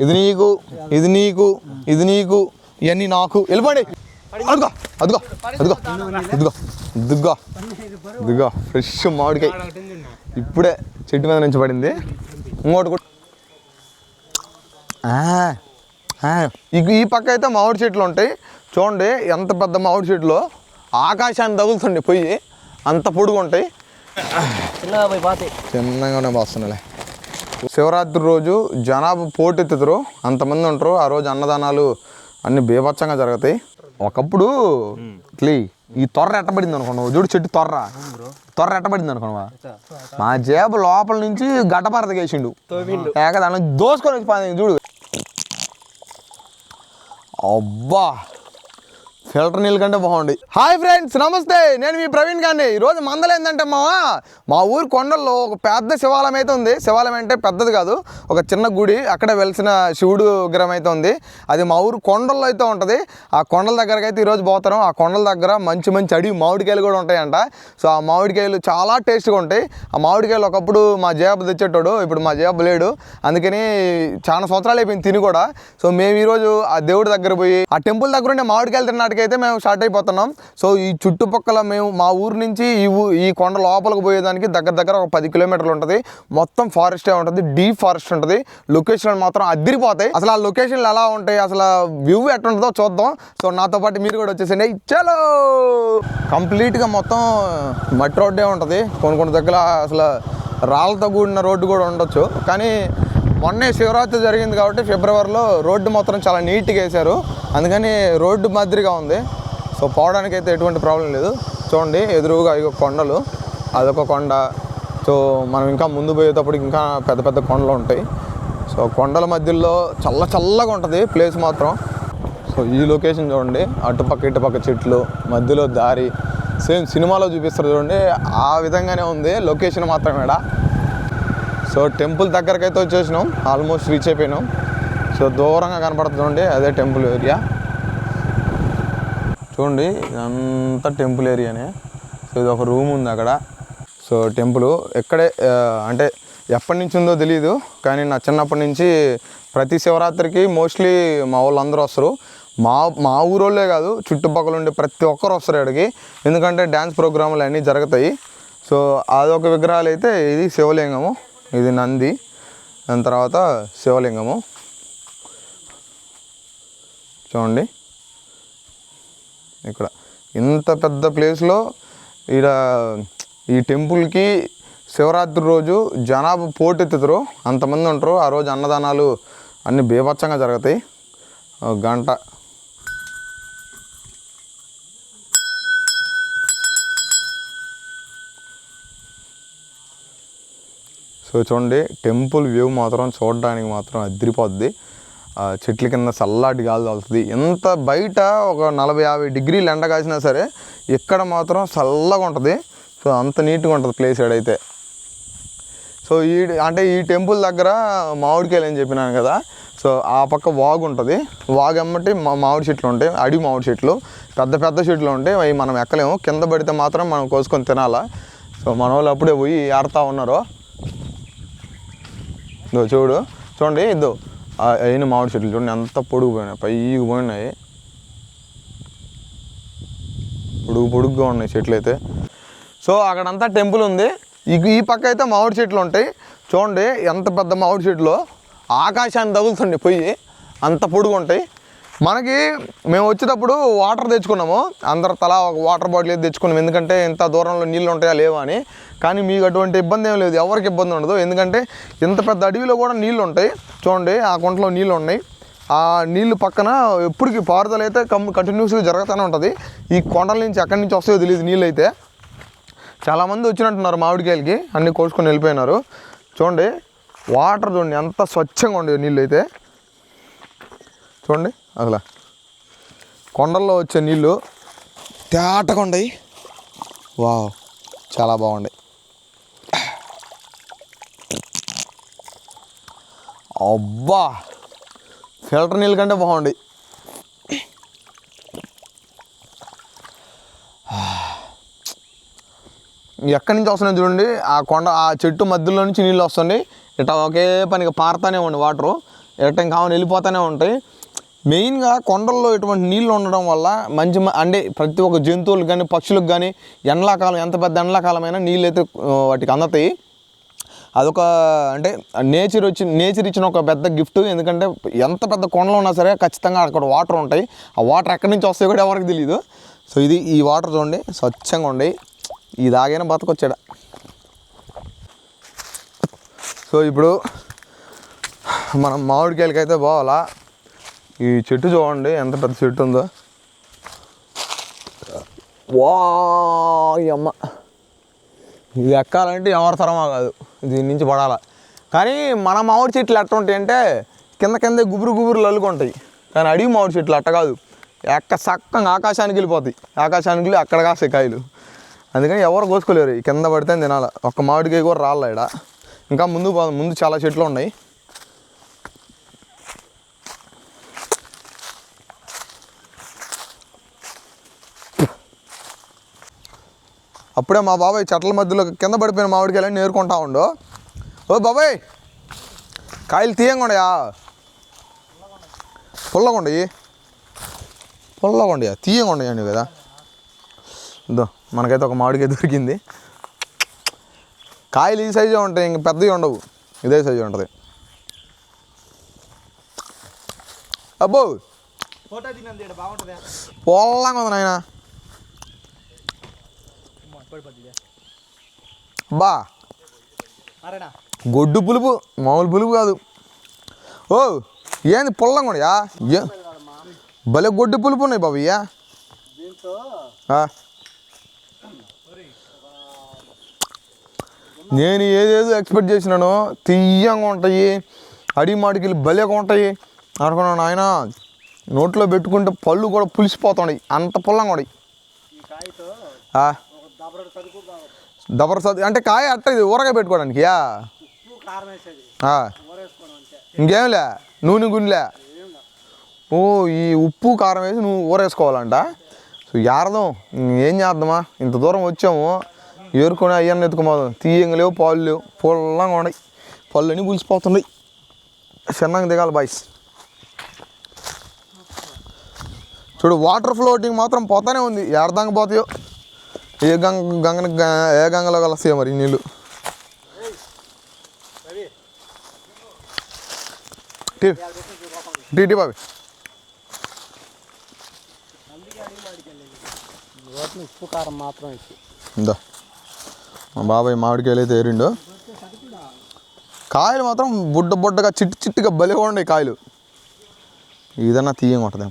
ఇది నీకు, ఇది నీకు, ఇది నీకు, ఇవన్నీ నాకు. వెళ్ళిపోండి. అదుగో అదుగో అదుగో ఇదిగో ఇదిగో ఇదిగో ఫ్రెష్ మామిడికాయ ఇప్పుడే చెట్టు మీద నుంచి పడింది. ఇంకోటి కూడా ఈ పక్క అయితే మామిడి చెట్లు ఉంటాయి. చూడండి ఎంత పెద్ద మామిడి చెట్లు, ఆకాశాన్ని తగులుతుండే పొయ్యి, అంత పొడుగు ఉంటాయి. చిన్నగానే వస్తున్నాయి. శివరాత్రి రోజు జనాభా పోటెత్తుతారు, అంతమంది ఉంటారు. ఆ రోజు అన్నదానాలు అన్ని బీభత్సంగా జరుగుతాయి. ఒకప్పుడు ఈ తొర్ర ఎట్టబడింది అనుకున్నావు చూడు, చెట్టు తొర్ర ఎట్టబడింది అనుకున్నావా, మా జేబు లోపల నుంచి గడ్డపారత వేసిండు, దాన్ని దోసుకొని వచ్చి చూడు. అబ్బా ఫిల్టర్ నీళ్ళ కంటే బాగుంది. హాయ్ ఫ్రెండ్స్, నమస్తే, నేను మీ ప్రవీణ్ గారిని. ఈరోజు మందలు ఏంటంటే మా ఊరు కొండల్లో ఒక పెద్ద శివాలయం అయితే ఉంది. శివాలయం అంటే పెద్దది కాదు, ఒక చిన్న గుడి, అక్కడే వెలిసిన శివుడు విగ్రహం అయితే ఉంది. అది మా ఊరు కొండల్లో అయితే ఉంటుంది. ఆ కొండల దగ్గరకి అయితే ఈరోజు పోతాం. ఆ కొండల దగ్గర మంచి మంచి అడవి మామిడికాయలు కూడా ఉంటాయంట. సో ఆ మామిడికాయలు చాలా టేస్ట్గా ఉంటాయి. ఆ మామిడికాయలు ఒకప్పుడు మా జేబు తెచ్చేటోడు, ఇప్పుడు మా జేబు లేడు, అందుకని చాలా సంవత్సరాలు అయిపోయింది తిని కూడా. సో మేము ఈరోజు ఆ దేవుడి దగ్గర పోయి ఆ టెంపుల్ దగ్గర ఉండే మామిడికాయలు తిన్నట్టుగా అయితే మేము స్టార్ట్ అయిపోతున్నాం. సో ఈ చుట్టుపక్కల మేము మా ఊరు నుంచి ఈ కొండ లోపలికి పోయేదానికి దగ్గర ఒక 10 కిలోమీటర్లు ఉంటుంది. మొత్తం ఫారెస్టే ఉంటుంది, డీప్ ఫారెస్ట్ ఉంటుంది. లొకేషన్లు మాత్రం అదిరిపోతాయి. అసలు ఆ లొకేషన్లు ఎలా ఉంటాయి, అసలు వ్యూ ఎట్లుంటుందో చూద్దాం. సో నాతో పాటు మీరు కూడా వచ్చేసండి. చలో, కంప్లీట్గా మొత్తం మట్టి రోడ్డే ఉంటుంది. కొన్ని దగ్గర అసలు రాళ్ళతో కూడిన రోడ్డు కూడా ఉండొచ్చు. కానీ మొన్నే శివరాత్రి జరిగింది కాబట్టి ఫిబ్రవరిలో రోడ్డు మొత్తం చాలా నీట్గా వేశారు, అందుకని రోడ్డు మాదిరిగా ఉంది. సో పోవడానికి అయితే ఎటువంటి ప్రాబ్లం లేదు. చూడండి ఎదురుగా ఇక కొండలు, అదొక కొండ. సో మనం ఇంకా ముందు పోయేటప్పుడు ఇంకా పెద్ద పెద్ద కొండలు ఉంటాయి. సో కొండల మధ్యలో చల్లగా ఉంటుంది ప్లేస్ మాత్రం. సో ఈ లొకేషన్ చూడండి, అటుపక్క ఇటుపక్క చెట్లు, మధ్యలో దారి, సేమ్ సినిమాలో చూపిస్తారు చూడండి, ఆ విధంగానే ఉంది లొకేషన్ మాత్రం ఇక్కడ. సో టెంపుల్ దగ్గరకు అయితే వచ్చేసినాం, ఆల్మోస్ట్ రీచ్ అయిపోయినాం. సో దూరంగా కనపడుతుంది అదే టెంపుల్ ఏరియా. చూడండి ఇదంతా టెంపుల్ ఏరియానే. సో ఇది ఒక రూమ్ ఉంది అక్కడ. సో టెంపుల్ ఎక్కడే అంటే ఎప్పటి నుంచి ఉందో తెలియదు, కానీ నా చిన్నప్పటి నుంచి ప్రతి శివరాత్రికి మోస్ట్లీ మా వాళ్ళు అందరూ వస్తారు. మా ఊరోళ్ళే కాదు, చుట్టుపక్కల ఉండే ప్రతి ఒక్కరు వస్తారు ఇక్కడికి, ఎందుకంటే డ్యాన్స్ ప్రోగ్రాములు అన్నీ జరుగుతాయి. సో అదొక విగ్రహాలు అయితే, ఇది శివలింగము, ఇది నంది, దాని తర్వాత శివలింగము. చూడండి ఇక్కడ ఇంత పెద్ద ప్లేస్లో ఈ టెంపుల్కి శివరాత్రి రోజు జనాభా పోటెత్తుతారు, అంతమంది ఉంటారు. ఆ రోజు అన్నదానాలు అన్నీ బీభత్సంగా జరుగుతాయి. గంట సో చూడండి టెంపుల్ వ్యూ మాత్రం చూడడానికి మాత్రం అదిరిపోద్ది. చెట్ల కింద చల్లటి గాలి తగులుతుంది. ఎంత బయట ఒక 40-50 డిగ్రీలు ఎండ కాసినా సరే ఇక్కడ మాత్రం చల్లగా ఉంటుంది. సో అంత నీట్గా ఉంటుంది ప్లేస్ ఏడైతే. సో ఈ టెంపుల్ దగ్గర మామిడికాయలు అని చెప్పినాను కదా. సో ఆ పక్క వాగు ఉంటుంది, వాగు ఎమ్మటి మామిడి చెట్లు ఉంటాయి, అడవి మామిడి చెట్లు, పెద్ద చెట్లు ఉంటాయి. అవి మనం ఎక్కలేము, కింద పడితే మాత్రం మనం కోసుకొని తినాలా. సో మన వాళ్ళు అప్పుడే పోయి ఆడుతూ ఉన్నారు. చూడండి ఇద్దో అయిన మామిడి చెట్లు చూడండి ఎంత పొడుగు పోయినాయి, పైకి పోయినాయి, పొడుగుగా ఉన్నాయి చెట్లు అయితే. సో అక్కడంతా టెంపుల్ ఉంది. ఈ పక్క అయితే మామిడి చెట్లు ఉంటాయి. చూడండి ఎంత పెద్ద మామిడి చెట్లు, ఆకాశాన్ని తగులుతుండే పొయ్యి, అంత పొడుగు ఉంటాయి. మనకి మేము వచ్చేటప్పుడు వాటర్ తెచ్చుకున్నాము, అందరు తలా ఒక వాటర్ బాటిల్ అయితే తెచ్చుకున్నాము, ఎందుకంటే ఇంత దూరంలో నీళ్ళు ఉంటాయా లేవా అని. కానీ మీకు అటువంటి ఇబ్బంది ఏం లేదు, ఎవరికి ఇబ్బంది ఉండదు, ఎందుకంటే ఇంత పెద్ద అడవిలో కూడా నీళ్ళు ఉంటాయి. చూడండి ఆ కుంటలో నీళ్ళు ఉన్నాయి, ఆ నీళ్ళు పక్కన ఎప్పటికీ పారుదల అయితే కంటిన్యూస్గా జరుగుతూనే ఉంటుంది. ఈ కొండల నుంచి ఎక్కడి నుంచి వస్తాయో తెలియదు నీళ్ళు అయితే. చాలామంది వచ్చినట్టున్నారు మామిడికాయలకి, అన్నీ కోసుకొని వెళ్ళిపోయినారు. చూడండి వాటర్ చూడండి ఎంత స్వచ్ఛంగా ఉండేవి నీళ్ళు అయితే. చూడండి అసలు కొండల్లో వచ్చే నీళ్ళు తేటగా ఉన్నాయి. వావ్, చాలా బాగుంది. అబ్బా ఫిల్టర్ నీళ్ళ కంటే బాగుంది. ఎక్కడి నుంచి వస్తున్నాయి చూడండి, ఆ చెట్టు మధ్యలో నుంచి నీళ్ళు వస్తుంది. ఇట్లా ఒకే పనిగా పారుతానే ఉండి వాటరు. ఏ టైం కావాలి వెళ్ళిపోతూనే ఉంటాయి. మెయిన్గా కొండల్లో ఇటువంటి నీళ్ళు ఉండడం వల్ల మంచి అంటే ప్రతి ఒక్క జంతువులకు కానీ పక్షులకు కానీ ఎండాకాలం ఎంత పెద్ద ఎండాకాలమైనా నీళ్ళు అయితే వాటికి అందుతాయి. అదొక అంటే నేచర్ ఇచ్చిన ఒక పెద్ద గిఫ్ట్. ఎందుకంటే ఎంత పెద్ద కొండలు ఉన్నా సరే ఖచ్చితంగా అక్కడ వాటర్ ఉంటాయి. ఆ వాటర్ ఎక్కడి నుంచి వస్తాయో కూడా ఎవరికి తెలియదు. సో ఇది ఈ వాటర్ చూడండి స్వచ్ఛంగా ఉండి ఈ దాగైనా బతకొచ్చాడు. సో ఇప్పుడు మనం మామిడికాయలకి అయితే పోవాలా. ఈ చెట్టు చూడండి ఎంత పెద్ద చెట్టు ఉందో. వా అమ్మ ఇది ఎక్కాలంటే ఎవరి తరమా కాదు, దీని నుంచి పడాలా. కానీ మన మామిడి చెట్లు ఎట్ట ఉంటాయి అంటే కిందే గుబురు అల్లుకుంటాయి. కానీ అడిగి మామిడి చెట్లు అట్ట కాదు, చక్కగా ఆకాశానికి వెళ్ళిపోతాయి. ఆకాశానికి వెళ్ళి అక్కడ కాసే కాయలు. అందుకని ఎవరు కోసుకోలేరు, కింద పడితే తినాలి. ఒక్క మామిడికాయ కూడా రాళ్ళ ఇక్కడ. ఇంకా ముందు చాలా చెట్లు ఉన్నాయి. అప్పుడే మా బాబాయ్ చెట్ల మధ్యలో కింద పడిపోయిన మామిడికాయలని నేర్చుకుంటా ఉండు. ఓ బాబాయ్ కాయలు తీయంగుండయా, పుల్లగుండయా తీయంగుండయండి కదా. ఇదో మనకైతే ఒక మామిడికాయ దొరికింది. కాయలు ఈ సైజే ఉంటాయి, ఇంక పెద్దవి ఉండవు, ఇదే సైజు ఉంటుంది. అబ్బో పొల్లంగా ఉంది నాయన. బా గొడ్డు పులుపు, మామూలు పులుపు కాదు. ఓ ఏంది పొల్లంగా ఉన్నాయా, భలే గొడ్డు పులుపు ఉన్నాయి బాబు. ఇయ్యా నేను ఏదేదో ఎక్స్పెక్ట్ చేసినాను, తీయంగా ఉంటాయి, అడిగి మాడికి భలేగా ఉంటాయి అనుకున్నాను. ఆయన నోట్లో పెట్టుకుంటే పళ్ళు కూడా పులిసిపోతున్నాయి, అంత పుల్లంగా ఉన్నాయి. దబర సది అంటే కాయ అట్ట ఇది ఊరగా పెట్టుకోవడానికి. ఇంకేంలే నూనె గుండెలే. ఓ ఈ ఉప్పు కారం వేసి నువ్వు ఊరేసుకోవాలంట. సో యారదం ఏం చేద్దామా, ఇంత దూరం వచ్చాము, ఏరుకొని అయ్యన్న ఎత్తుకోమాదాం. తీయంగా లేవు, పాలు లేవు, పొల్లంగా ఉన్నాయి, పళ్ళు అన్నీ పులిసిపోతున్నాయి. చిన్నగా దిగాలి బాయ్స్. చూడు వాటర్ ఫ్లోటింగ్ మాత్రం పోతానే ఉంది, ఎడదాకా పోతాయో. ఏ గంగలో కలుస్తాయో మరి నీళ్ళు. టీ బాబీ ఉప్పు కారం మాత్రం ఇందా మా బాబాయ్ మామిడికాయలు అయితే ఏరిండు. కాయలు మాత్రం బుడ్డగా చిట్టుగా భలే ఉన్నాయి కాయలు. ఏదన్నా తీయంగా ఉంటుంది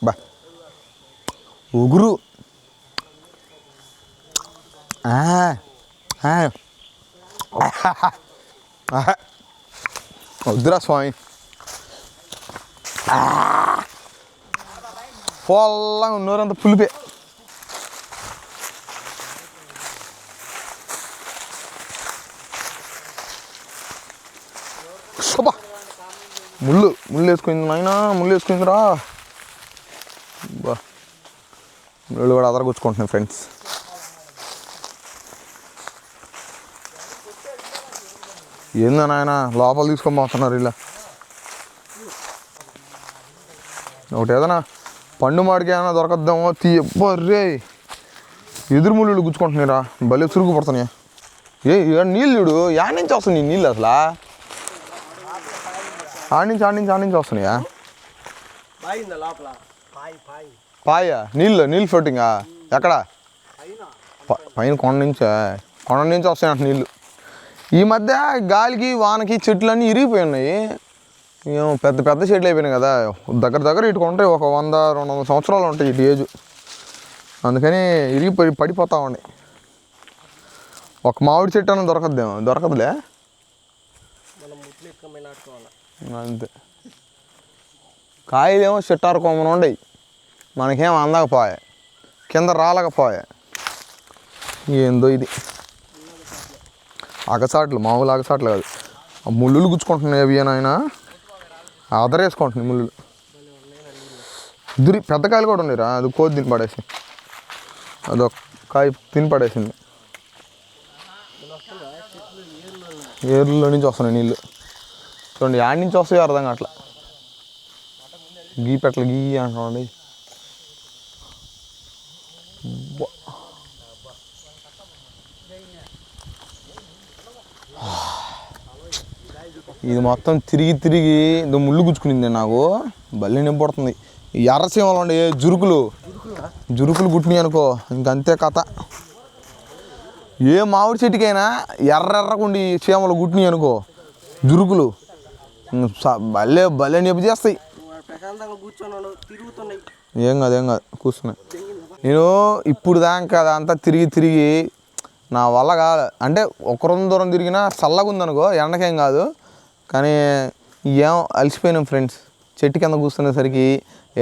బా ఉగురు. వద్దురా స్వామి, పొల్లంగా ఉన్నోరంతా పులిపే. ముళ్ళు వేసుకుంది నాయన, ముళ్ళు వేసుకుందిరా. బా ముళ్ళు కూడా అదరగొచ్చుకుంటున్నాయి ఫ్రెండ్స్. ఏందా నాయన లోపల తీసుకొని పోతున్నారు ఇలా. ఒకటి ఏదైనా పండు మాడికి ఏమైనా దొరకద్దామో తీయబ్బర్రే. ఎదురు ముళ్ళు గుచ్చుకుంటున్నాయిరా, భలే చురుకు పడుతున్నాయా. నీళ్ళు చూడు, యాడ్ నుంచి వస్తున్నాయి నీళ్ళు అసలు. ఆడి నుంచి వస్తున్నాయా పాయ నీళ్ళు ఫ్లోటింగా ఎక్కడ పైన కొండ నుంచి వస్తాయంట నీళ్ళు. ఈ మధ్య గాలికి వానకి చెట్లన్నీ ఇరిగిపోయి ఉన్నాయి. ఏమో పెద్ద చెట్లు అయిపోయినాయి కదా, దగ్గర ఇటు ఉంటాయి, ఒక 100-200 సంవత్సరాలు ఉంటాయి ఇటు ఏజ్. అందుకని ఇరిగిపోయి పడిపోతా ఉన్నాయి. ఒక మామిడి చెట్టు అన్న దొరకదులే అంతే. కాయలేమో చెట్టారు కొమ్మను ఉండయి, మనకేం అందకపోయా, కింద రాలకపోయా. ఏందో ఇది అగసాట్లు, మామూలు అగసాట్లు కాదు. ముళ్ళు గుచ్చుకుంటున్నాయి అవి. ఆయన ఆదరేసుకుంటున్నాయి ముళ్ళు. పెద్ద కాయలు కూడా ఉన్నాయిరా. అది కోతి తిని పడేసి, అదొక కాయ తిని పడేసింది. ఏర్లో నుంచి వస్తున్నాయి నీళ్ళు చూడండి. యాడ్ నుంచి వస్తాయి అర్థం కావట్లా. గీ పెట్టలు గీ అంటున్నాండి. ఇది మొత్తం తిరిగి తిరిగి ఇది ముళ్ళు గుచ్చుకునింది నాకు. బల్లి నింపడుతుంది. ఎర్రసీమలు ఉండే జురుకులు గుట్టినాయి అనుకో ఇంకంతే కథ. ఏ మామిడి చెట్టుకైనా ఎర్రకుండి చీమలు గుట్టినాయి అనుకో జురుకులు భలే భలే నొప్పి చేస్తాయి. ఏం కాదు కూర్చున్నాయి. నేను ఇప్పుడు దాకా అదంతా తిరిగి తిరిగి నా వల్ల కాదు. అంటే ఒక దూరం తిరిగినా చల్లగా ఉందనుకో ఎండకేం కాదు. కానీ ఏం అలసిపోయినాం ఫ్రెండ్స్. చెట్టు కింద కూర్చునేసరికి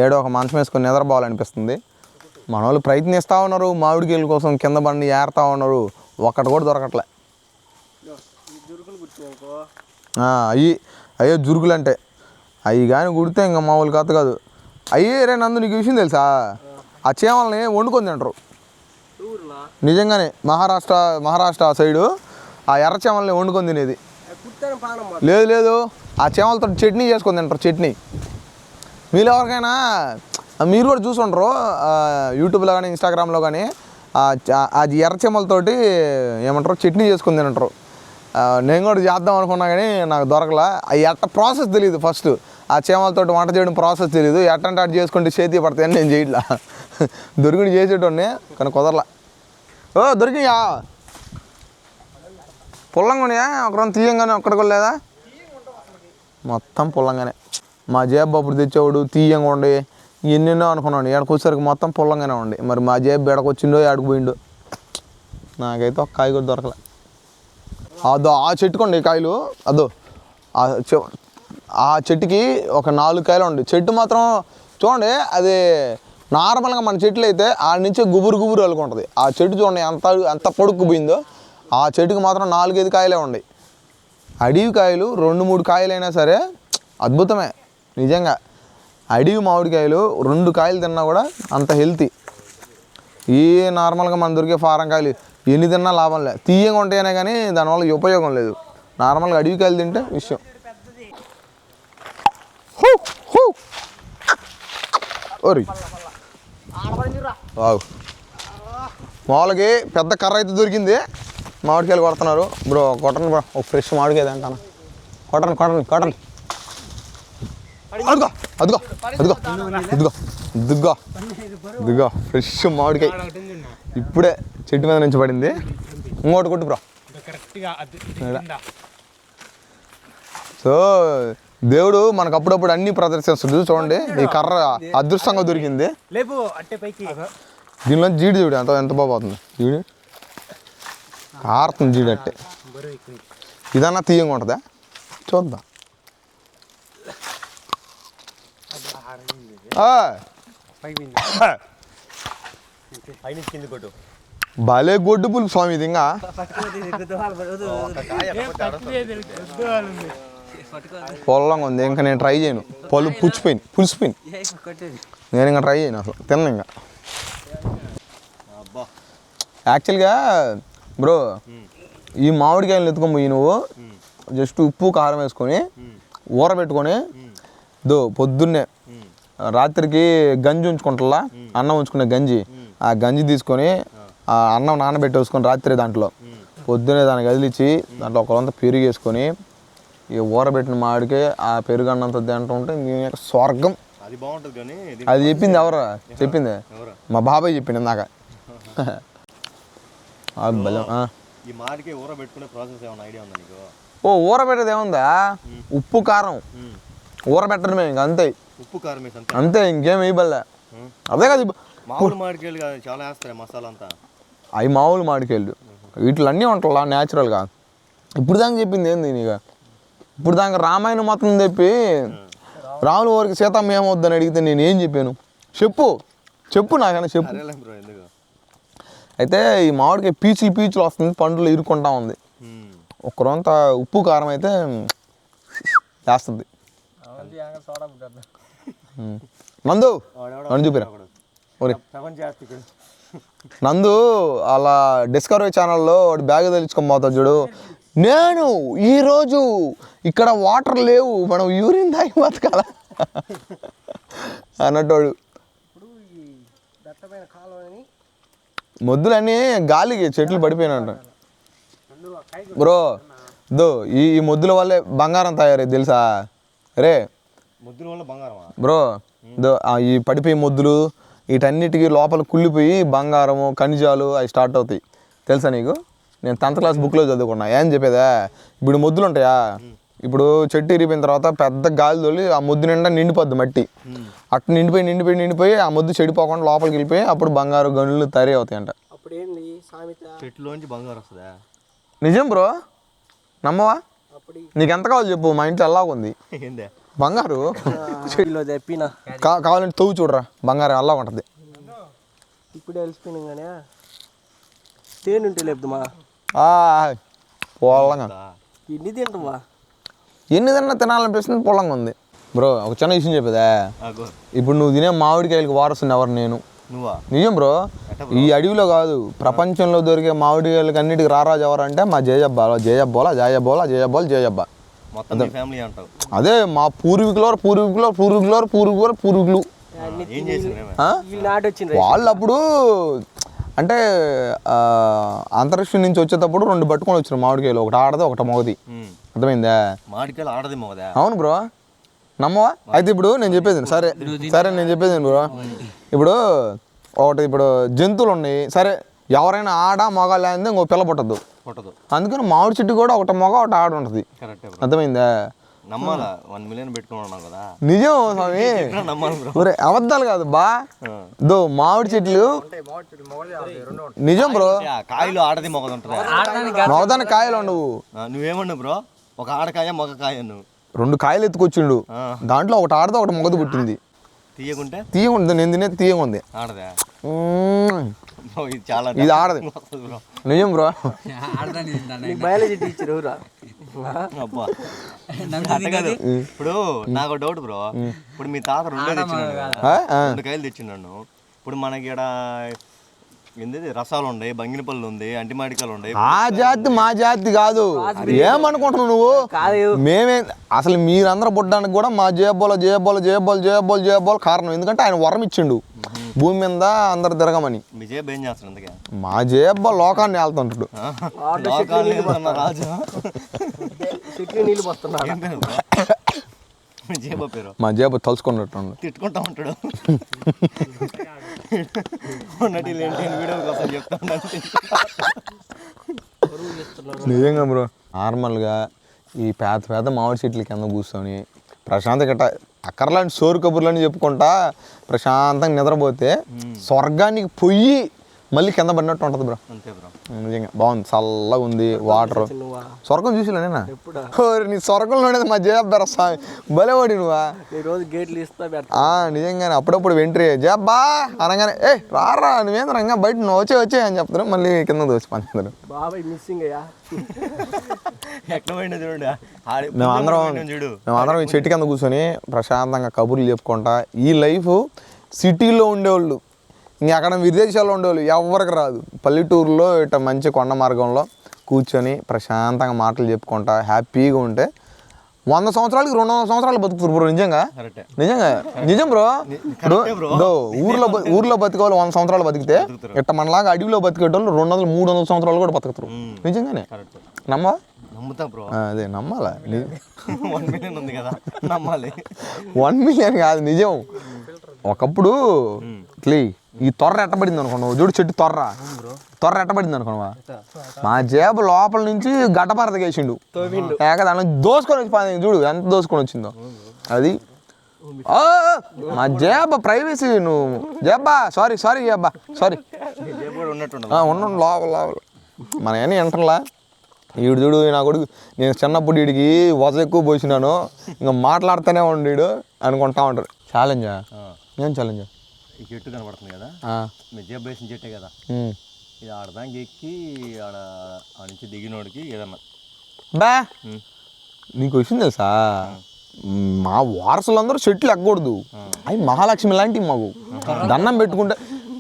ఏడో ఒక మంచం వేసుకొని నిద్రపోవాలనిపిస్తుంది. మన వాళ్ళు ప్రయత్నిస్తూ ఉన్నారు మామిడికాయల కోసం, కింద బండి ఏరుతూ ఉన్నారు. ఒక్కటి కూడా దొరకట్లే. అయ్యే జురుకులు అంటే అవి కానీ కుడితే ఇంకా మామూలు కథ కాదు. అయ్యే రే నందు నీకు విషయం తెలుసా? ఆ చీమల్ని వండుకొని తింటారు నిజంగానే. మహారాష్ట్ర సైడు ఆ ఎర్ర చీమల్ని వండుకొని తినేది. లేదు ఆ చీమలతో చట్నీ చేసుకొని తింటారు. చట్నీ మీరు ఎవరికైనా మీరు కూడా చూసుంటారు యూట్యూబ్లో కానీ ఇన్స్టాగ్రామ్లో కానీ. అది ఎర్ర చీమలతోటి ఏమంటారు చట్నీ చేసుకొని తింటారు. నేను కూడా చేద్దాం అనుకున్నా కానీ నాకు దొరకలా. అవి ఎట్ట ప్రాసెస్ తెలియదు. ఫస్ట్ ఆ చీమలతోటి వంట చేయడం ప్రాసెస్ తెలియదు. ఎట్టంటే అటు చేసుకుంటే చేతి పడతాయని నేను చేయట్లా. దొరికిన చేసేటోడిని కానీ కుదరలా. దొరికియా పుల్లంగానే ఒకరం తీయంగానే ఒక్కడికి లేదా మొత్తం పుల్లంగానే. మా జేబు అప్పుడు తెచ్చేవాడు తీయంగా ఉండి ఎన్నెన్నో అనుకున్నాను. ఏడకు వచ్చేసరికి మొత్తం పుల్లంగానే ఉండి. మరి మా జేబు ఎడకొచ్చిండో ఏడకు పోయిండో నాకైతే ఒక కాయ కూడా దొరకలే. అదో ఆ చెట్టుకోండి కాయలు. అదో ఆ చెట్టుకి ఒక 4 కాయలు ఉండి. చెట్టు మాత్రం చూడండి అది నార్మల్గా మన చెట్లు అయితే ఆడ నుంచి గుబురు అల్లుకుంటుంది. ఆ చెట్టు చూడండి ఎంత పొడుక్కు పోయిందో. ఆ చెట్టుకి మాత్రం 4-5 కాయలే ఉన్నాయి. అడవి కాయలు 2-3 కాయలైనా సరే అద్భుతమే నిజంగా. అడవి మామిడికాయలు 2 కాయలు తిన్నా కూడా అంత హెల్తీ. ఈ నార్మల్గా మన దొరికే ఫారం కాయలు ఎన్ని తిన్నా లాభం లేదు. తీయంగా ఉంటాయనే కానీ దానివల్ల ఉపయోగం లేదు. నార్మల్గా అడవి కాయలు తింటే విషయం. ఓరి వావ్. మామూలుగా పెద్ద కర్ర అయితే దొరికింది. మామిడికాయలు కొడుతున్నారు బ్రో. కొట్టండి బ్రో ఒక ఫ్రెష్ మామిడికాయ అంటాను. కొట్టండి అదిగో ఫ్రెష్ మామిడికాయ ఇప్పుడే చెట్టు మీద నుంచి పడింది. ఇంకోటి కొట్టు బ్రో. సో దేవుడు మనకు అప్పుడప్పుడు అన్ని ప్రదర్శిస్తుంది. చూడండి ఈ కర్ర అదృష్టంగా దొరికింది. దీనిలో జీడి చూడు ఎంత బాగుంది. జీడి ఆరుతుంది జీడి అట్టే. ఇదన్నా తీయంగా ఉంటుందా చూద్దాం. భలే గొడ్డు పులుపు స్వామి ఇది. ఇంకా పొల్లంగా ఉంది. ఇంకా నేను ట్రై చేయను. పులిసిపోయింది. నేను ఇంకా ట్రై చేయను అసలు తిన్నా. ఇంకా యాక్చువల్గా బ్రో ఈ మామిడికాయలు ఎత్తుకొని నువ్వు జస్ట్ ఉప్పు కారం వేసుకొని ఊరబెట్టుకొని పొద్దున్నే రాత్రికి గంజి ఉంచుకుంటా. అన్నం ఉంచుకునే గంజి. ఆ గంజి తీసుకొని ఆ అన్నం నానబెట్టేసుకొని రాత్రి దాంట్లో పొద్దున్నే దాన్ని కదిలిచ్చి దాంట్లో ఒకరంతా పెరుగు వేసుకొని ఈ ఊరబెట్టిన మామిడికి ఆ పెరుగు అన్నంతో తింటూ ఉంటే స్వర్గం. అది చెప్పింది ఎవరా? చెప్పింది మా బాబాయ్ చెప్పింది ఇందాక. ఊరబెట్టేది ఏముందా? ఉప్పు కారం ఊరబెట్టడమే ఇంక అంతే. ఉప్పు కారం అంతే ఇంకేం వేయబల్లే. అదే కదా మామూలు మామిడికాయలు చాలా వేస్తాయి మసాలా అంతా. అవి మామూలు మామిడికాయలు. వీటిలో అన్నీ ఉంటాయి న్యాచురల్గా. ఇప్పుడు దాకా చెప్పింది ఏంది నీకు? ఇప్పుడు దాకా రామాయణం మొత్తం చెప్పి రాముల వారికి సీతమ్మ ఏమవుద్దని అడిగితే నేను ఏం చెప్పాను? చెప్పు నాకైనా చెప్పు. అయితే ఈ మామిడికాయ పీచులు వస్తుంది, పండులో ఇరుక్కుంటా ఉంది. ఒక్కరంత ఉప్పు కారం అయితే వేస్తుంది. నందు నన్ను చూపిరా. నందు అలా డిస్కవరీ ఛానల్లో బ్యాగ్ తెలుసుకొని పోతాడు చూడు. నేను ఈరోజు ఇక్కడ వాటర్ లేవు, మనం యూరిన్ తాగి బతకాల అన్నట్టు. మొద్దులన్నీ గాలికి చెట్లు పడిపోయినట్ట బ్రో. దో ఈ మొద్దుల వల్లే బంగారం తయారైంది తెలుసా రే ముద్దుల వల్ల బంగారమా బ్రో. దో ఈ పడిపోయి మొద్దులు వీటన్నిటికీ లోపల కుళ్ళిపోయి బంగారము ఖనిజాలు అవి స్టార్ట్ అవుతాయి తెలుసా నీకు? నేను 10th క్లాస్ బుక్లో చదువుకున్నా. ఏం చెప్పేదా, ఇప్పుడు మొద్దులు ఉంటాయా, ఇప్పుడు చెట్టు ఇరిగిపోయిన తర్వాత పెద్ద గాలి తోలి ఆ మొద్దు నిండా నిండిపోద్ది మట్టి. అట్లా నిండిపోయి ఆ మొద్దు చెడిపోకుండా లోపలికి వెళ్ళిపోయి అప్పుడు బంగారు గనులు తయారీ అవుతాయంట. అప్పుడు ఏంది సామెత? చెట్టులోంచి బంగారం వస్తుందా? నిజం బ్రో, నమ్మవా? అప్పుడు నీకు ఎంత కావాలి చెప్పు, మా ఇంట్లో ఎలాగ ఉంది ఏందే బంగారు. చెవిలో చెప్పిన కావాలంటే తవ్వు చూడరా, బంగారం అలా ఉంటుంది. ఇప్పుడే వెళ్ళిపోయినాం కానీ తేనె ఉంటే లేపుదమ్మా. పొలంగా ఎన్ని తింటామా? ఎన్ని తినాలనిపిస్తుంది, పొలంగా ఉంది బ్రో. ఒక చిన్న విషయం చెప్పేదా, ఇప్పుడు నువ్వు తినే మామిడికాయలకి వారసుని ఎవరు? నేను. నువ్వా? నిజం బ్రో. ఈ అడవిలో కాదు, ప్రపంచంలో దొరికే మామిడికాయలకి అన్నిటికి రారాజు ఎవరంటే మా జయజబ్బా. మొత్తం ఫ్యామిలీ అంటావు. అదే మా పూర్వీకులు. ఏం చేసింది? వీళ్ళు నాటి వచ్చింది వాళ్ళు అప్పుడు అంటే అంతరిక్షం నుంచి వచ్చేటప్పుడు 2 పట్టుకొని వచ్చారు మామిడికాయలు, ఒకటి ఆడది ఒకటి మొగది. అర్థమైందా? మామిడికాయలు ఆడది మొగదా? అవును బ్రో, నమ్మవా? అయితే ఇప్పుడు నేను చెప్పేది సరే నేను చెప్పేది బ్రో. ఇప్పుడు ఇప్పుడు జంతువులు ఉన్నాయి, సరే ఎవరైనా ఆడ మొగ లేనిదే ఇంకో పిల్ల పుట్టద్దు. అందుకని మామిడి చెట్టు కూడా ఒకటి మొగ ఒకటి ఆడ ఉంటుంది. అర్థమైందా? నమ్మాలా? 1 మిలియన్ పెట్టుకున్నాం కదా. నిజం స్వామి, నమ్మాలి బ్రో. అబద్ధాలు కాదు బా. దో మామిడి చెట్లు నిజం బ్రో. కాయలు ఆడది మొగది ఉంటుంది. మొగదానికి కాయలు ఉండవు. నువ్వేమన్నావు బ్రో? ఒక ఆడకాయ మొగ కాయ నువ్వు 2 కాయలు ఎత్తుకొచ్చిండు, దాంట్లో ఒకటి ఆడదో ఒకటి మొగది పుట్టింది. తీయగుంది, నేను తినేది తీయగుంది. ఆడదా? ఇది ఆడది. నిజం బ్రో. బయాలజీ టీచర్ ఎవరా? ఇప్పుడు నాకు డౌట్ బ్రో, ఇప్పుడు మీ తాత 2 తెచ్చినాడు, 2 కాయలు తెచ్చినాడు. ఇప్పుడు మనకి ఇక్కడ ఏంది రసాలు ఉన్నాయి, బంగినపల్లి ఉంది, అంటిమాడికాయలు ఉన్నాయి. ఆ జాతి మా జాతి కాదు. ఏమనుకుంటున్నావు నువ్వు? మేమే అసలు మీరందరూ పుట్టడానికి కూడా మా జయబోల కారణం. ఎందుకంటే ఆయన వరం ఇచ్చిండు భూమి మీద అందరు తిరగమని. మా జయబ్బ లోకాన్ని వెళ్తుంటాడు. మా జేబు తలుచుకున్నట్టు తిట్టుకుంటా ఉంటాడు. నిజంగా బ్రో, నార్మల్గా ఈ పేద మామిడి చెట్ల కింద కూర్చొని ప్రశాంతంగా అక్కర్లాంటి సోరు కబుర్లని చెప్పుకుంటా ప్రశాంతంగా నిద్రపోతే స్వర్గానికి పొయ్యి మళ్ళీ కింద పడినట్టు ఉంటుంది బ్రో. నిజంగా బాగుంది, చల్లగా ఉంది వాటర్. స్వర్గం చూసిలే నేనా? నీ స్వర్గంలో మా జయబ్బా స్వామి భలేవాడి నువ్వా. నిజంగానే అప్పుడప్పుడు వెంట్రీ జబ్బా అనగానే రారా నువ్వేంద్ర ఇంకా బయట నువ్వు వచ్చే అని చెప్తారు, మళ్ళీ కింద దోచి పంచుతారు. మేమందరం ఈ చెట్టు కింద కూర్చొని ప్రశాంతంగా కబుర్లు చెప్పుకుంటా. ఈ లైఫ్ సిటీలో ఉండేవాళ్ళు, ఇంకా అక్కడ విదేశాల్లో ఉండేవాళ్ళు ఎవరికి రాదు. పల్లెటూరులో ఇట్లా మంచి కొండ మార్గంలో కూర్చొని ప్రశాంతంగా మాటలు చెప్పుకుంటా హ్యాపీగా ఉంటే 100 సంవత్సరాలకి 200 సంవత్సరాలు బతుకుతారు బ్రో. నిజం బ్రో. ఇప్పుడు ఊర్లో బతికేవాళ్ళు 100 సంవత్సరాలు బతికితే ఇట్లా మనలాగా అడవిలో బతికేటోళ్ళు 200-300 సంవత్సరాలు కూడా బతుకుతారు. నిజంగానే నమ్మా? అదే నమ్మాలా? 1 మిలియన్ ఉంది కదా, నమ్మాలి. 1 మిలియన్ కాదు, నిజం. ఒకప్పుడు ఇట్లీ ఈ తొర్ర ఎట్టబడింది అనుకున్నావు చూడు, చెట్టు తొర్ర ఎట్టబడింది అనుకున్నావా? మా జేబు లోపల నుంచి గడ్డపరద వేసిండు, దాంట్లో దోసుకొని వచ్చి చూడు ఎంత దోసుకొని వచ్చిందో. అది మా జేబ ప్రైవసీ. నువ్వు జేబ్బా సారీ జేబ్బా సారీ ఉండు లోపల మన ఏమీ ఎంటర్లా. వీడు చూడు నా కొడుకు, నేను చిన్నప్పుడు వీడికి వజ ఎక్కువ పోసినాను, ఇంకా మాట్లాడుతూనే ఉండీడు అనుకుంటా ఉంటారు. ఛాలెంజా? ఏం ఛాలెంజా? ఈ చెట్టు కనబడుతుంది కదా, మీ జేబు వేసిన చెట్టే కదా, ఇది ఆడదానికి ఎక్కి ఆడ నుంచి దిగినోడికి ఏదన్నా బా నీకు వచ్చింది తెలుసా? మా వారసులందరూ చెట్లు ఎక్కకూడదు, అవి మహాలక్ష్మి లాంటివి. మాకు దండం పెట్టుకుంటే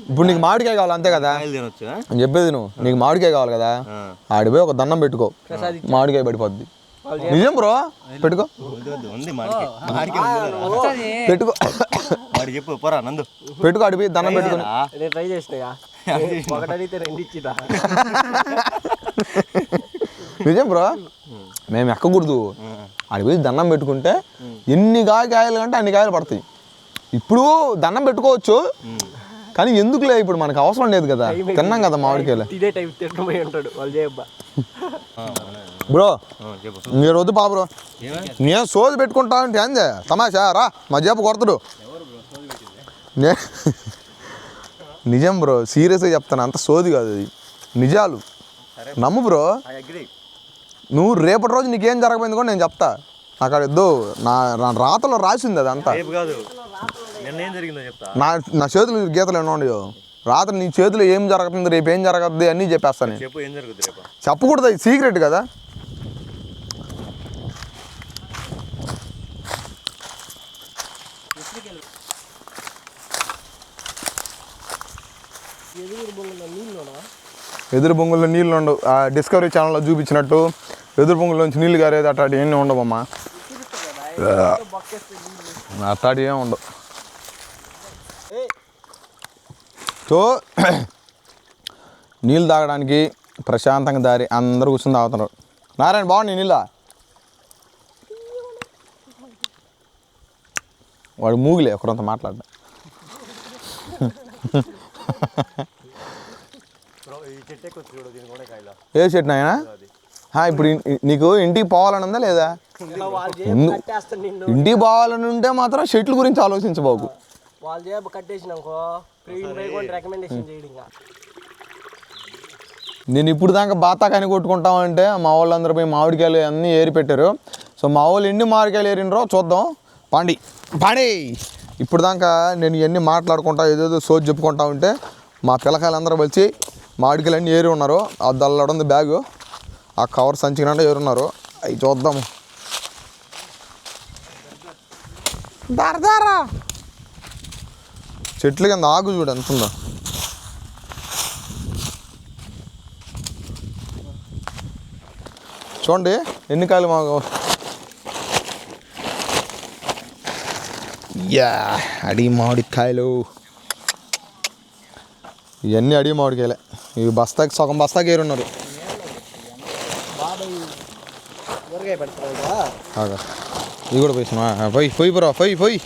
ఇప్పుడు నీకు మామిడికాయ కావాలి అంతే కదా కాయలు తినొచ్చు. అని చెప్పేది నువ్వు నీకు మామిడికాయ కావాలి కదా ఆడిపోయి ఒక దండం పెట్టుకో మామిడికాయ పడిపోద్ది నిజం బ్రో పెట్టుకో ఉంది మాడికి పెట్టుకో వాడు చెప్పు పోరా నందు పెట్టుకో ఆడిపోయి దండం పెట్టుకుని నేను ట్రై చేసినా ఒకటి అడిగితే 2 ఇచ్చిదా నిజం బ్రో మేము ఎక్కకూడదు ఆడిపోయి దండం పెట్టుకుంటే ఎన్ని కాయలు అంటే అన్ని కాయలు పడతాయి ఇప్పుడు దండం పెట్టుకోవచ్చు కానీ ఎందుకులే ఇప్పుడు మనకు అవసరం లేదు కదా తిన్నాం కదా మామిడికాయలు ఇదే టైం తింటపోయి ఉంటాడు వాళ్ళు చేయబ్బా బ్రో చెప్పు మీరు వద్దు పా బ్రో నేను సోది పెట్టుకుంటా అంటే ఏందే తమాషా రా మా జేబు కొడతాడు నిజం బ్రో సీరియస్గా చెప్తాను అంత సోది కాదు అది నిజాలు నమ్ము బ్రో నువ్వు రేపటి రోజు నీకేం జరగబోయింది కూడా నేను చెప్తా అక్కడ ఎద్దు నా రాతలో రాసింది అది అంతా కాదు నిన్న ఏం జరిగిందో చెప్తా నా చేతులు గీతలు ఎన్నో ఉండవు రాత్రి నీ చేతిలో ఏం జరుగుతుంది రేపు ఏం జరగద్ది అన్నీ చెప్పేస్తాను చెప్పు ఏం జరుగుతుంది రేపు చెప్పకూడదు అది సీక్రెట్ కదా ఎదురు బొంగుల్లో నీళ్ళు ఉండవు ఆ డిస్కవరీ ఛానల్లో చూపించినట్టు ఎదురు బొంగుల్లోంచి నీళ్ళు గారేది అట్లాంటివి ఏమీ ఉండవమ్మా అట్లాంటివి ఏమి ఉండవు సో నీళ్ళు తాగడానికి ప్రశాంతంగా దారి అందరూ కూర్చొని తాగుతున్నారు నారాయణ బాగుంది నీళ్ళ వాడు మూగిలే ఒకరంత మాట్లాడ్డా ఏ చెట్టు నాయనా ఇప్పుడు నీకు ఇంటికి పోవాలని ఉందా లేదా ఇంటికి పోవాలని ఉంటే మాత్రం చెట్ల గురించి ఆలోచించబాకు వాళ్ళు చేప కట్టేసినాకో రికమెండేషన్ చేయడం నేను ఇప్పుడు దాకా బాతాకాని కొట్టుకుంటామంటే మా వాళ్ళందరూ పోయి మామిడికాయలు అన్నీ ఏరి పెట్టారు సో మా వాళ్ళు ఎన్ని మామిడికాయలు ఏరినరో చూద్దాం పాండి ఇప్పుడు దాకా నేను ఇవన్నీ మాట్లాడుకుంటా ఏదేదో సోది చెప్పుకుంటా ఉంటే మా పిల్లకాయలందరూ వచ్చి మామిడికాయలు అన్నీ ఏరి ఉన్నారు ఆ దల్లడుంది బ్యాగు ఆ కవర్ సంచినంటే ఏరున్నారు అవి చూద్దాము దారా చెట్ల కింద ఆగు చూడు ఎంత ఉందో చూడండి ఎన్ని కాయలు మాకు అడిగి మామిడికాయలు ఇవన్నీ అడిగి మామిడికాయలే ఇవి బస్తాకి సగం బస్తాకి ఏరున్నారు ఇవి కూడా పోయినా పోయి బ్రో పోయి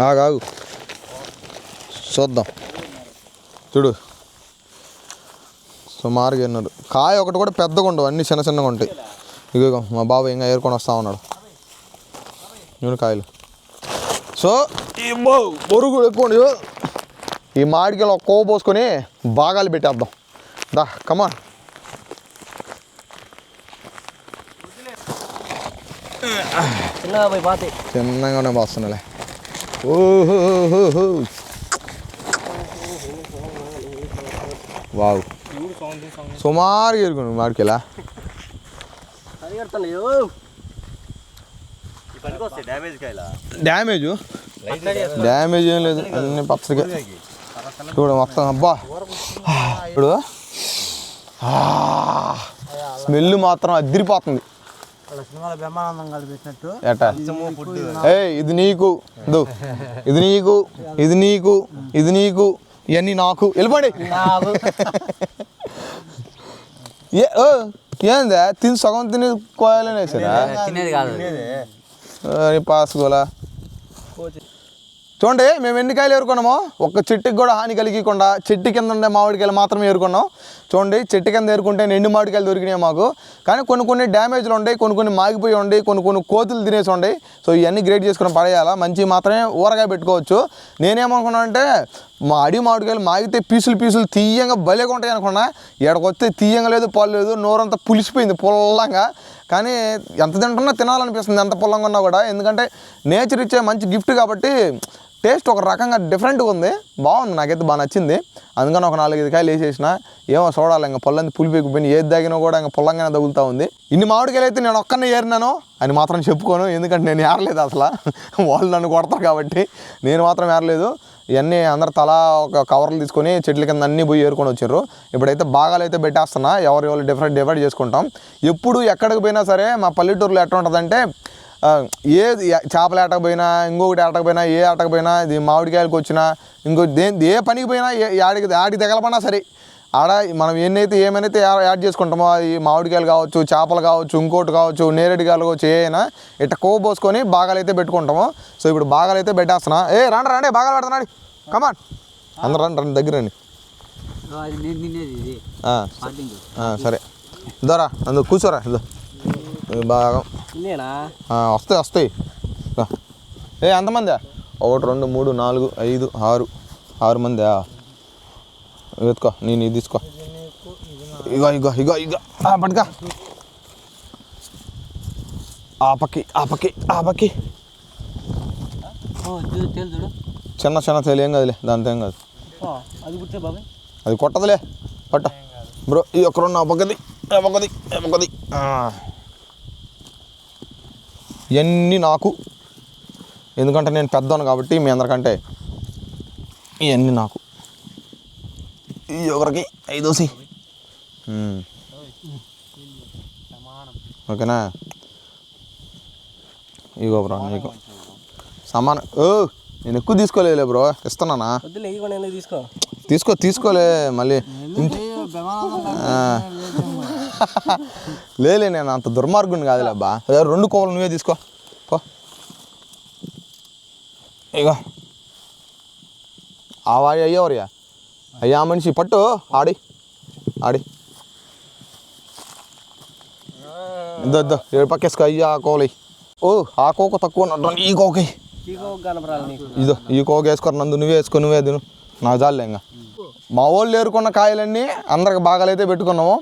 ఆగు చూద్దాం చూడు సుమారుగా ఎన్నారు కాయ ఒకటి కూడా పెద్దగా ఉండవు అన్నీ చిన్న చిన్నగా ఉంటాయి ఇగో మా బాబు ఇంకా ఏరుకొని వస్తా ఉన్నాడు నూనె కాయలు సో ఈ బొరుగు ఎక్కువ ఉండవు ఈ మామిడికాయలు ఒక కోవ పోసుకొని భాగాలు పెట్టేద్దాం దా కమాన్ చిన్నగానే పోస్తున్నాలే ఓహో వావ్ సుమారుగా ఎరుగును మామిడికాయలా డ్యామేజ్ ఏం లేదు అన్ని పచ్చడిగా చూడ మొత్తం అబ్బా ఇప్పుడు స్మెల్ మాత్రం అదిరిపోతుంది ఎట్టా ఇది నీకు ఇది నీకు ఇది నీకు ఇది నీకు ఇవన్నీ నాకు వెళ్ళిపోండి ఏందా తిని సగం తిని కోయాలని వేసారా పాసుకోలా చూడండి మేము ఎన్ని కాయలు ఏరుకున్నామో ఒక్క చెట్టుకి కూడా హాని కలిగకుండా చెట్టు కింద ఉండే మామిడికాయలు మాత్రమే ఏరుకున్నాం చూడండి చెట్టు కింద ఏరుకుంటే ఎండు మామిడికాయలు దొరికినాయి మాకు కానీ కొన్ని డ్యామేజ్లు ఉంటాయి కొన్ని మాగిపోయి ఉంటాయి కొన్ని కోతులు తినేసి ఉంటాయి సో ఇవన్నీ గ్రేడ్ చేసుకుని పడేయాలా మంచి మాత్రమే ఊరగాయ పెట్టుకోవచ్చు నేనేమనుకున్నా అంటే మా అడి మామిడికాయలు మాగితే పీసులు తీయంగా భలేగా ఉంటాయి అనుకున్నా ఎక్కడికి వస్తే తీయంగా లేదు పాలు లేదు నోరంతా పులిసిపోయింది పుల్లంగా కానీ ఎంత తింటున్నా తినాలనిపిస్తుంది ఎంత పుల్లంగా ఉన్నా కూడా ఎందుకంటే నేచర్ ఇచ్చే మంచి గిఫ్ట్ కాబట్టి టేస్ట్ ఒక రకంగా డిఫరెంట్గా ఉంది, బాగుంది, నాకైతే బాగా నచ్చింది. అందుకని ఒక 4-5 కాయలు వేసేసిన. ఏమో చూడాలి, ఇంకా పొల్లంది పులిపెక్కిపోయిన ఏది తగినా కూడా ఇంకా పొల్లంగానే తగులుతూ ఉంది. ఇన్ని మామిడికాయలు అయితే నేను ఒక్కనే ఏరినాను అని మాత్రం చెప్పుకోను, ఎందుకంటే నేను ఏరలేదు అసలు. వాళ్ళు నన్ను కొడతారు కాబట్టి నేను మాత్రం ఏరలేదు. ఇవన్నీ అందరు తలా ఒక కవర్లు తీసుకొని చెట్ల కింద అన్నీ పోయి ఏరుకొని వచ్చారు. ఇప్పుడైతే భాగాలు అయితే పెట్టేస్తున్నా, ఎవరు డివైడ్ చేసుకుంటాం. ఎప్పుడు ఎక్కడికి పోయినా సరే మా పల్లెటూరులో ఎట్లా ఉంటుందంటే, ఏది చేపలు ఏటకపోయినా, ఇంకొకటి ఏటకపోయినా, ఏ ఆటకపోయినా, ఇది మామిడికాయలకు వచ్చినా, ఇంకోటి ఏ పనికి పోయినా, ఆడికి తగలపడినా సరే ఆడ మనం ఏమైతే యాడ్ చేసుకుంటామో, అది మామిడికాయలు కావచ్చు, చేపలు కావచ్చు, ఇంకోటి కావచ్చు, నేరేడుకాయలు కావచ్చు, ఏమైనా ఇట్లా కోవ పోసుకొని భాగాలు అయితే పెట్టుకుంటాము. సో ఇప్పుడు భాగాలు అయితే పెట్టేస్తున్నా. రండి భాగాలు పెడుతున్నాడు, కమాన్ అందరు రండి దగ్గర రండి. సరే ఇదోరా, అందుకు కూర్చోరా, ఇదో బాగా వస్తాయి. ఎంతమంది? 1 2 3 4 5 6 మంది. వెతుకో, నేను ఇది తీసుకో. ఇగో పట్టుకా. ఆ పక్కి చిన్న తేలి ఏం కదలే, దాంతో ఏం కాదు. అది కొట్టదులే, పట్ట బ్రో. ఈ ఒక్క 2 పక్కది. ఇవన్నీ నాకు, ఎందుకంటే నేను పెద్దోను కాబట్టి మీ అందరికంటే ఇవన్నీ నాకు. ఒకరికి 5 ఓకేనా? ఇగో బ్రో నీకు సమానం. నేను ఎక్కువ తీసుకోలే బ్రో, ఇస్తున్నానా? తీసుకోలే మళ్ళీ. లేలే, నేను అంత దుర్మార్గుని కాదులే అబ్బా. 2 కోవలు నువ్వే తీసుకో పో. ఇగో ఆవాడి అయ్యేవరియా, అయ్యా మనిషి పట్టు, ఆడి ఇద్దో 7 పక్కేసుకో. అయ్యా కోలి. ఆ కోక తక్కువ ఉన్నట్టు, ఈ కోకి ఇదో ఈ కోక వేసుకోరు. నువ్వే వేసుకో, నువ్వే తిను, నాకు చాలే. ఇంకా మా వాళ్ళు ఏరుకున్న కాయలన్నీ అందరికి భాగాలైతే పెట్టుకున్నాము.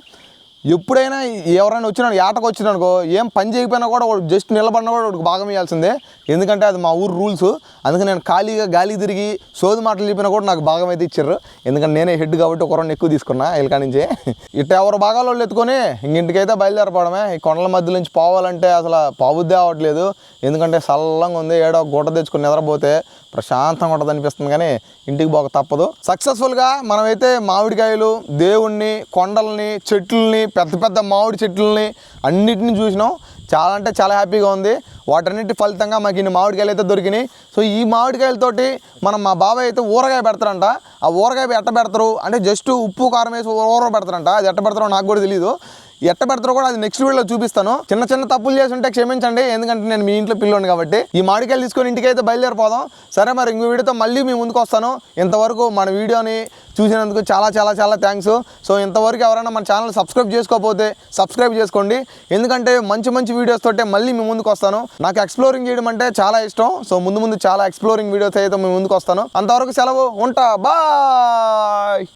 ఎప్పుడైనా ఎవరైనా వచ్చినాడు, ఏటకు వచ్చినాడుకో, ఏం పని చేయకపోయినా కూడా వాడు జస్ట్ నిలబడినా కూడా వాడికి భాగం ఇవ్వాల్సిందే, ఎందుకంటే అది మా ఊరు రూల్స్. అందుకే నేను ఖాళీగా గాలి తిరిగి సోది మాటలు చెప్పినా కూడా నాకు భాగం అయితే ఇచ్చారు, ఎందుకంటే నేనే హెడ్ కాబట్టి ఒక 2 ఎక్కువ తీసుకున్నా ఇళ్ళకా నుంచి. ఇట్లా ఎవరు భాగాల వాళ్ళు ఎత్తుకొని ఇంటికైతే బయలుదేరపడమే. ఈ కొండల మధ్య నుంచి పోవాలంటే అసలు పావుద్దే అవ్వట్లేదు, ఎందుకంటే చల్లంగా ఉంది. ఏడో గుడ్డ తెచ్చుకొని నిద్రపోతే ప్రశాంతంగా ఉంటుంది అనిపిస్తుంది, కానీ ఇంటికి పోక తప్పదు. సక్సెస్ఫుల్గా మనమైతే మామిడికాయలు, దేవుణ్ణి, కొండల్ని, చెట్లని, పెద్ద మామిడి చెట్లని అన్నిటిని చూసినాం. చాలా అంటే చాలా హ్యాపీగా ఉంది. వాటన్నిటి ఫలితంగా మాకు ఇన్ని మామిడికాయలు అయితే దొరికినాయి. సో ఈ మామిడికాయలతోటి మా బాబాయ్ అయితే ఊరగాయ పెడతారంట. ఆ ఊరగాయ ఎట్ట పెడతారు అంటే జస్ట్ ఉప్పు కారం వేసి ఊర పెడతారంట. అది ఎట్ట పెడతారో నాకు కూడా తెలియదు. ఎట్ట పెడతారో కూడా అది నెక్స్ట్ వీడియోలో చూపిస్తాను. చిన్న తప్పులు చేసి ఉంటే క్షమించండి, ఎందుకంటే నేను మీ ఇంట్లో పిల్లోని కాబట్టి. ఈ మామిడికాయలు తీసుకొని ఇంటికి అయితే బయలుదేరిపోదాం. సరే, మరి ఇంకో వీడియోతో మళ్ళీ మీ ముందుకు వస్తాను. ఇంతవరకు మన వీడియోని చూసినందుకు చాలా థ్యాంక్స్. సో ఇంతవరకు ఎవరైనా మన ఛానల్ సబ్స్క్రైబ్ చేసుకోకపోతే సబ్స్క్రైబ్ చేసుకోండి, ఎందుకంటే మంచి వీడియోస్ తోటే మళ్ళీ మీ ముందుకు వస్తాను. నాకు ఎక్స్ప్లోరింగ్ చేయడం అంటే చాలా ఇష్టం. సో ముందు చాలా ఎక్స్ప్లోరింగ్ వీడియోస్ అయితే మీ ముందుకు వస్తాను. అంతవరకు సెలవు, ఉంటా, బాయ్.